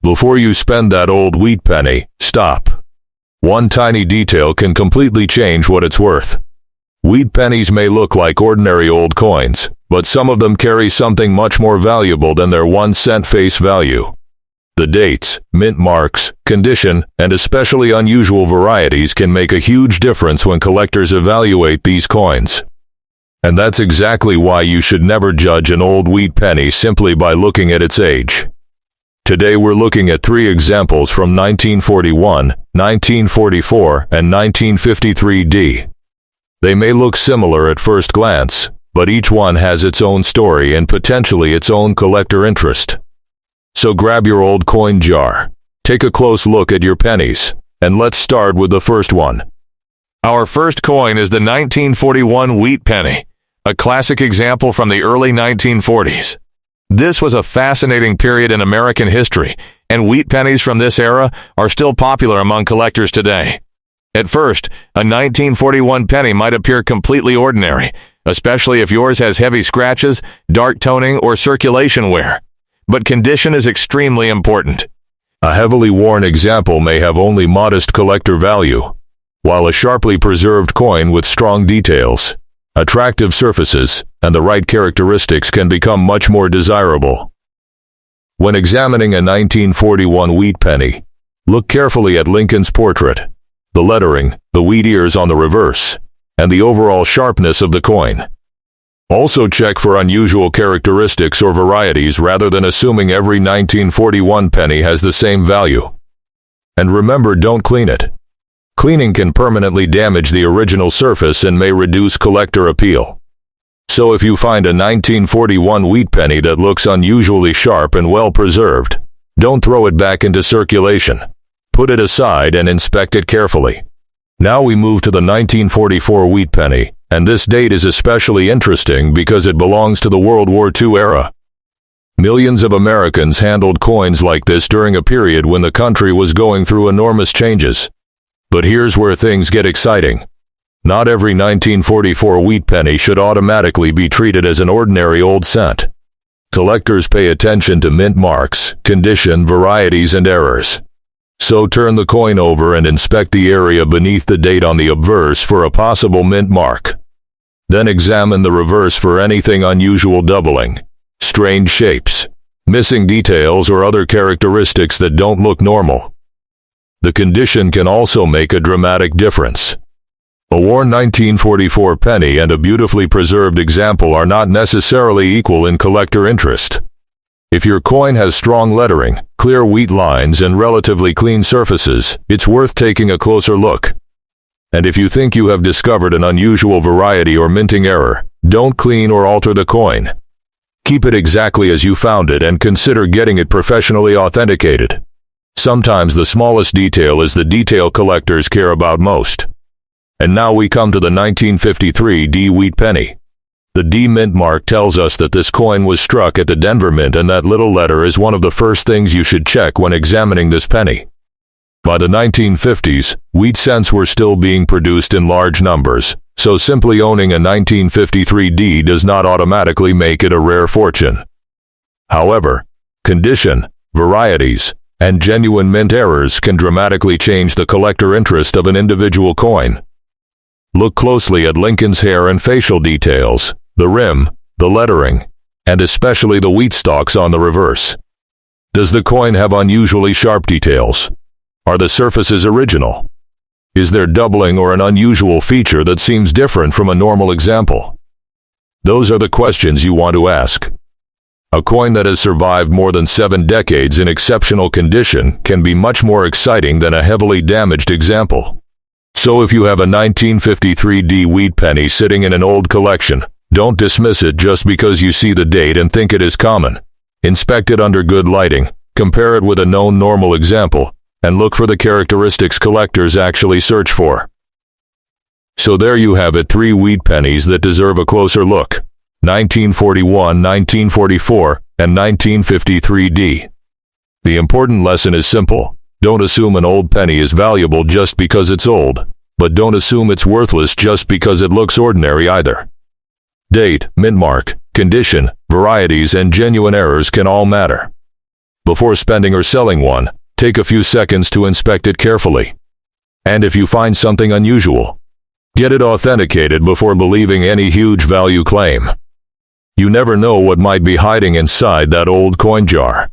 Before you spend that old wheat penny, stop. One tiny detail can completely change what it's worth. Wheat pennies may look like ordinary old coins, but some of them carry something much more valuable than their 1 cent face value. The dates, mint marks, condition, and especially unusual varieties can make a huge difference when collectors evaluate these coins. And that's exactly why you should never judge an old wheat penny simply by looking at its age. Today we're looking at 3 examples from 1941, 1944, and 1953 D. They may look similar at first glance, but each one has its own story and potentially its own collector interest. So grab your old coin jar, take a close look at your pennies, and let's start with the first one. Our first coin is the 1941 wheat penny, a classic example from the early 1940s. This was a fascinating period in American history, and wheat pennies from this era are still popular among collectors today. At first, a 1941 penny might appear completely ordinary, especially if yours has heavy scratches, dark toning, or circulation wear. But condition is extremely important. A heavily worn example may have only modest collector value, while a sharply preserved coin with strong details, attractive surfaces, and the right characteristics can become much more desirable. When examining a 1941 wheat penny, look carefully at Lincoln's portrait, the lettering, the wheat ears on the reverse, and the overall sharpness of the coin. Also check for unusual characteristics or varieties rather than assuming every 1941 penny has the same value. And remember, don't clean it. Cleaning can permanently damage the original surface and may reduce collector appeal. So if you find a 1941 wheat penny that looks unusually sharp and well preserved, don't throw it back into circulation. Put it aside and inspect it carefully. Now we move to the 1944 wheat penny, and this date is especially interesting because it belongs to the World War II era. Millions of Americans handled coins like this during a period when the country was going through enormous changes. But here's where things get exciting. Not every 1944 wheat penny should automatically be treated as an ordinary old cent. Collectors pay attention to mint marks, condition, varieties, and errors. So turn the coin over and inspect the area beneath the date on the obverse for a possible mint mark. Then examine the reverse for anything unusual doubling, strange shapes, missing details, or other characteristics that don't look normal. The condition can also make a dramatic difference. A worn 1944 penny and a beautifully preserved example are not necessarily equal in collector interest. If your coin has strong lettering, clear wheat lines, and relatively clean surfaces, it's worth taking a closer look. And if you think you have discovered an unusual variety or minting error, don't clean or alter the coin. Keep it exactly as you found it and consider getting it professionally authenticated. Sometimes the smallest detail is the detail collectors care about most. And now we come to the 1953 D wheat penny. The D mint mark tells us that this coin was struck at the Denver Mint, and that little letter is one of the first things you should check when examining this penny. By the 1950s, wheat cents were still being produced in large numbers, so simply owning a 1953 D does not automatically make it a rare fortune. However, condition, varieties, and genuine mint errors can dramatically change the collector interest of an individual coin. Look closely at Lincoln's hair and facial details, the rim, the lettering, and especially the wheat stalks on the reverse. Does the coin have unusually sharp details? Are the surfaces original? Is there doubling or an unusual feature that seems different from a normal example? Those are the questions you want to ask. A coin that has survived more than 7 decades in exceptional condition can be much more exciting than a heavily damaged example. So if you have a 1953 D wheat penny sitting in an old collection, don't dismiss it just because you see the date and think it is common. Inspect it under good lighting, compare it with a known normal example, and look for the characteristics collectors actually search for. So there you have it, 3 wheat pennies that deserve a closer look: 1941, 1944, and 1953 D. The important lesson is simple. Don't assume an old penny is valuable just because it's old, but don't assume it's worthless just because it looks ordinary either. Date, mint mark, condition, varieties, and genuine errors can all matter. Before spending or selling one, take a few seconds to inspect it carefully. And if you find something unusual, get it authenticated before believing any huge value claim. You never know what might be hiding inside that old coin jar.